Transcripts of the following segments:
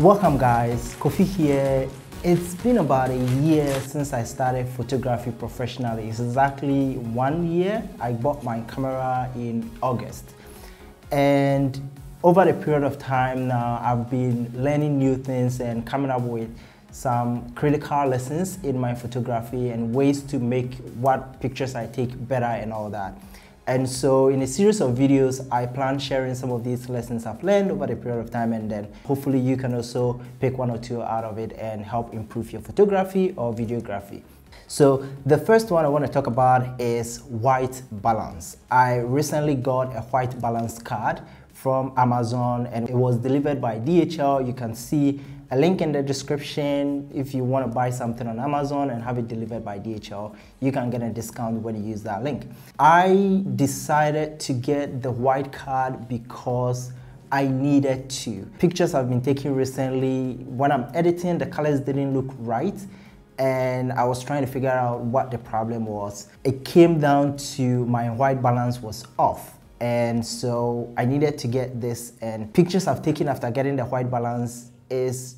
Welcome guys, Kofi here. It's been about a year since I started photography professionally. It's exactly 1 year. I bought my camera in August. And over the period of time now, I've been learning new things and coming up with some critical lessons in my photography and ways to make what pictures I take better and all that. And so in a series of videos, I plan sharing some of these lessons I've learned over the period of time, and then hopefully you can also pick one or two out of it and help improve your photography or videography. So the first one I want to talk about is white balance. I recently got a white balance card from Amazon and it was delivered by DHL. You can see a link in the description. If you want to buy something on Amazon and have it delivered by DHL, you can get a discount when you use that link. I decided to get the white card because I needed to. Pictures I've been taking recently, when I'm editing, the colors didn't look right, and I was trying to figure out what the problem was. It came down to my white balance was off. And so I needed to get this, and pictures I've taken after getting the white balance is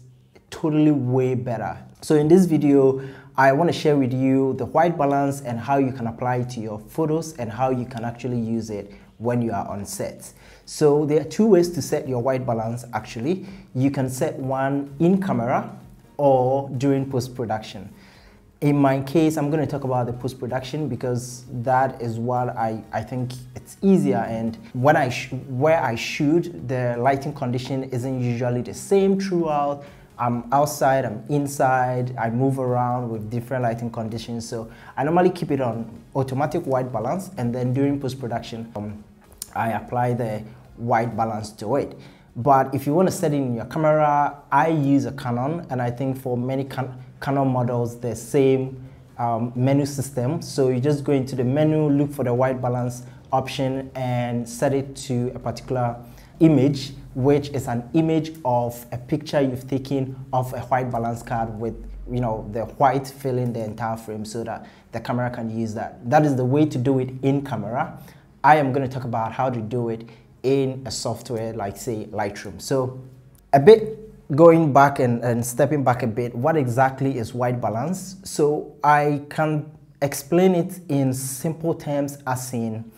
totally way better. So in this video, I want to share with you the white balance and how you can apply it to your photos and how you can actually use it when you are on set. So there are two ways to set your white balance actually. You can set one in camera or during post-production. In my case, I'm going to talk about the post-production because that is what I think it's easier, and when where I shoot, the lighting condition isn't usually the same throughout. I'm outside, I'm inside, I move around with different lighting conditions, so I normally keep it on automatic white balance, and then during post-production, I apply the white balance to it. But if you want to set it in your camera, I use a Canon, and I think for many Canon models, the same menu system. So you just go into the menu, look for the white balance option, and set it to a particular image, which is an image of a picture you've taken of a white balance card with, you know, the white filling the entire frame so that the camera can use that. That is the way to do it in camera. I am going to talk about how to do it in a software like, say, Lightroom. So a bit going back and stepping back a bit, what exactly is white balance? So I can explain it in simple terms as in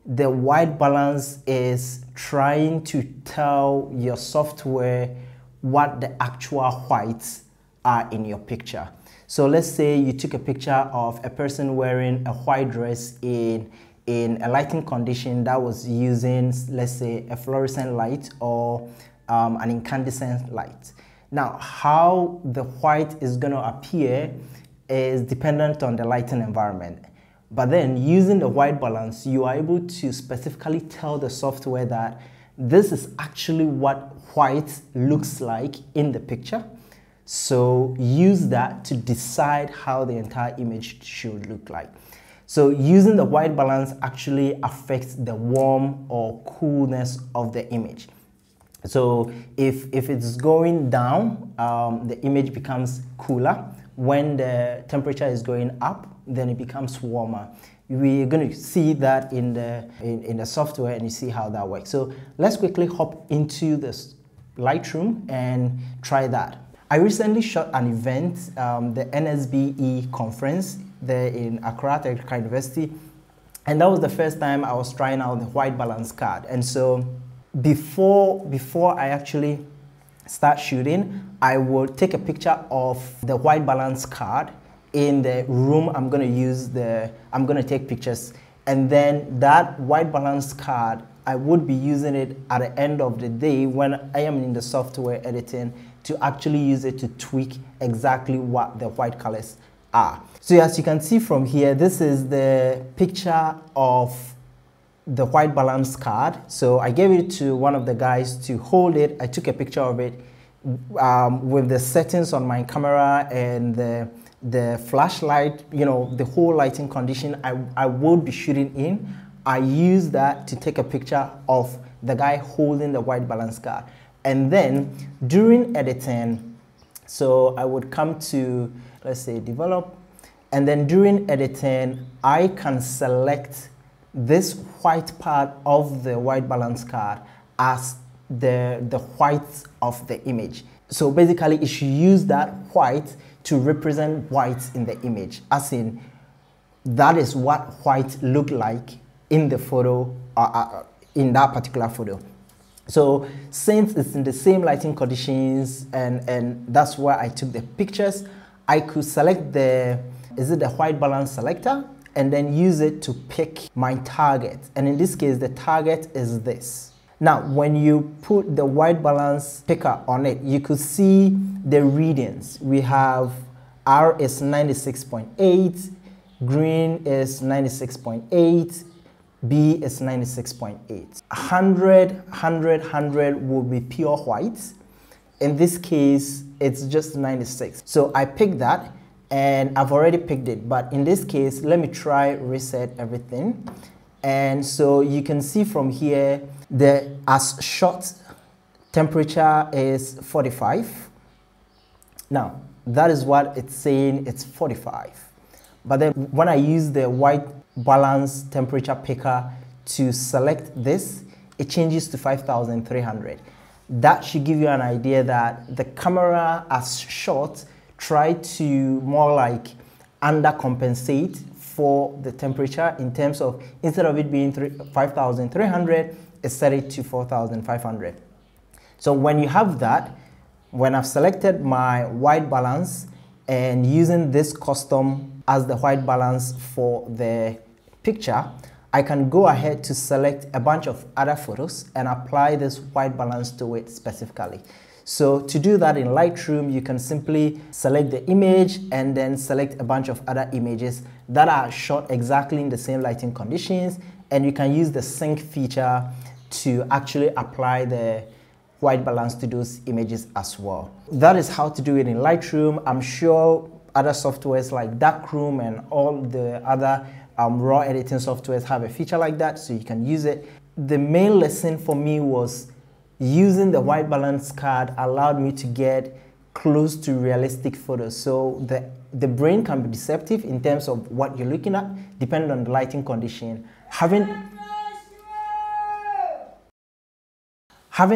the white balance is trying to tell your software what the actual whites are in your picture. So let's say you took a picture of a person wearing a white dress in a lighting condition that was using, let's say, a fluorescent light or an incandescent light. Now, how the white is going to appear is dependent on the lighting environment. But then using the white balance, you are able to specifically tell the software that this is actually what white looks like in the picture. So use that to decide how the entire image should look like. So using the white balance actually affects the warm or coolness of the image. So if it's going down, the image becomes cooler. When the temperature is going up, then it becomes warmer. We're going to see that in the software, and you see how that works. So let's quickly hop into this Lightroom and try that. I recently shot an event, the NSBE conference there in Accra Technical University, and that was the first time I was trying out the white balance card. And so before I actually start shooting, I will take a picture of the white balance card in the room I'm going to use I'm going to take pictures, and then that white balance card, I would be using it at the end of the day when I am in the software editing to actually use it to tweak exactly what the white colors are. So as you can see from here, this is the picture of the white balance card. So I gave it to one of the guys to hold it. I took a picture of it with the settings on my camera and the flashlight, you know, the whole lighting condition I would be shooting in. I use that to take a picture of the guy holding the white balance card. And then during editing, so I would come to, let's say, develop, and then during editing, I can select this white part of the white balance card as the white of the image. So basically it should use that white to represent white in the image, as in that is what white looked like in the photo, in that particular photo. So since it's in the same lighting conditions and that's where I took the pictures, I could select the white balance selector and then use it to pick my target. And in this case, the target is this. Now, when you put the white balance picker on it, you could see the readings. We have R is 96.8, green is 96.8, B is 96.8. 100, 100, 100 will be pure white. In this case, it's just 96. So I picked that and I've already picked it. But in this case, let me try reset everything. And so you can see from here, the as shot temperature is 45. Now, that is what it's saying, it's 45. But then when I use the white balance temperature picker to select this, it changes to 5,300. That should give you an idea that the camera as shot tried to more like undercompensate for the temperature in terms of, instead of it being 5,300, it set it to 4,500. So when you have that, when I've selected my white balance and using this custom as the white balance for the picture, I can go ahead to select a bunch of other photos and apply this white balance to it specifically. So to do that in Lightroom, you can simply select the image and then select a bunch of other images that are shot exactly in the same lighting conditions, and you can use the sync feature to actually apply the white balance to those images as well. That is how to do it in Lightroom. I'm sure other softwares like Darkroom and all the other raw editing softwares have a feature like that, so you can use it. The main lesson for me was using the white balance card allowed me to get close to realistic photos. So the brain can be deceptive in terms of what you're looking at, depending on the lighting condition. Having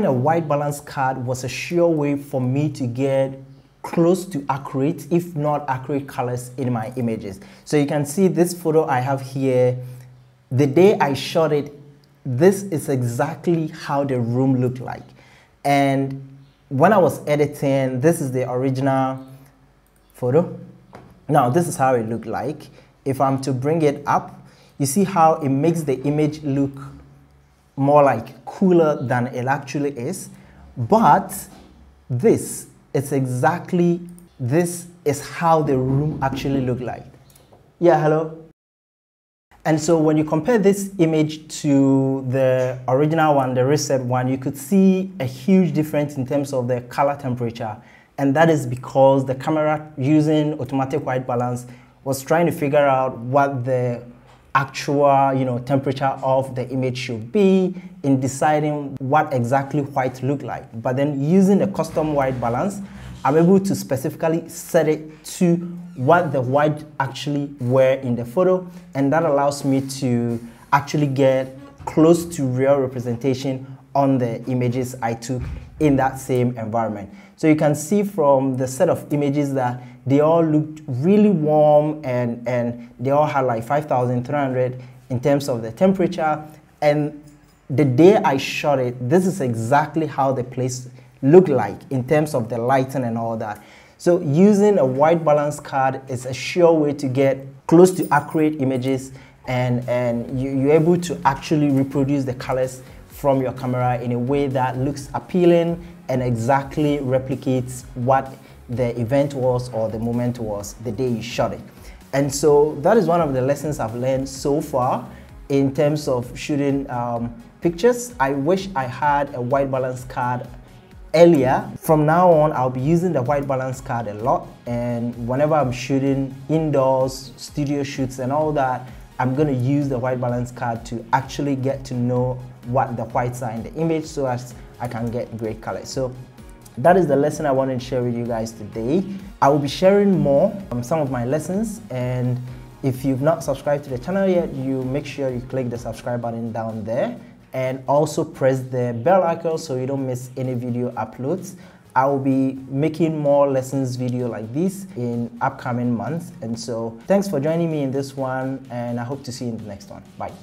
a white balance card was a sure way for me to get close to accurate, if not accurate, colors in my images. So you can see this photo I have here. The day I shot it, this is exactly how the room looked like. And when I was editing, this is the original photo. Now this is how it looked like. If I'm to bring it up, you see how it makes the image look more like cooler than it actually is. But this is how the room actually looked like. Yeah, hello? And so when you compare this image to the original one, the reset one, you could see a huge difference in terms of the color temperature. And that is because the camera, using automatic white balance, was trying to figure out what the actual temperature of the image should be in deciding what exactly white looked like. But then using the custom white balance, I'm able to specifically set it to what the white actually were in the photo, and that allows me to actually get close to real representation on the images I took in that same environment. So you can see from the set of images that they all looked really warm and they all had like 5,300 in terms of the temperature. And the day I shot it, this is exactly how the place looked like in terms of the lighting and all that. So using a white balance card is a sure way to get close to accurate images, and you're able to actually reproduce the colors from your camera in a way that looks appealing and exactly replicates what the event was or the moment was the day you shot it. And so that is one of the lessons I've learned so far in terms of shooting pictures. I wish I had a white balance card earlier. From now on, I'll be using the white balance card a lot, and whenever I'm shooting indoors, studio shoots and all that, I'm going to use the white balance card to actually get to know what the whites are in the image so as I can get great colors. So that is the lesson I wanted to share with you guys today. I will be sharing more some of my lessons, and if you've not subscribed to the channel yet, you make sure you click the subscribe button down there and also press the bell icon so you don't miss any video uploads. I will be making more lessons video like this in upcoming months. And so thanks for joining me in this one, and I hope to see you in the next one. Bye.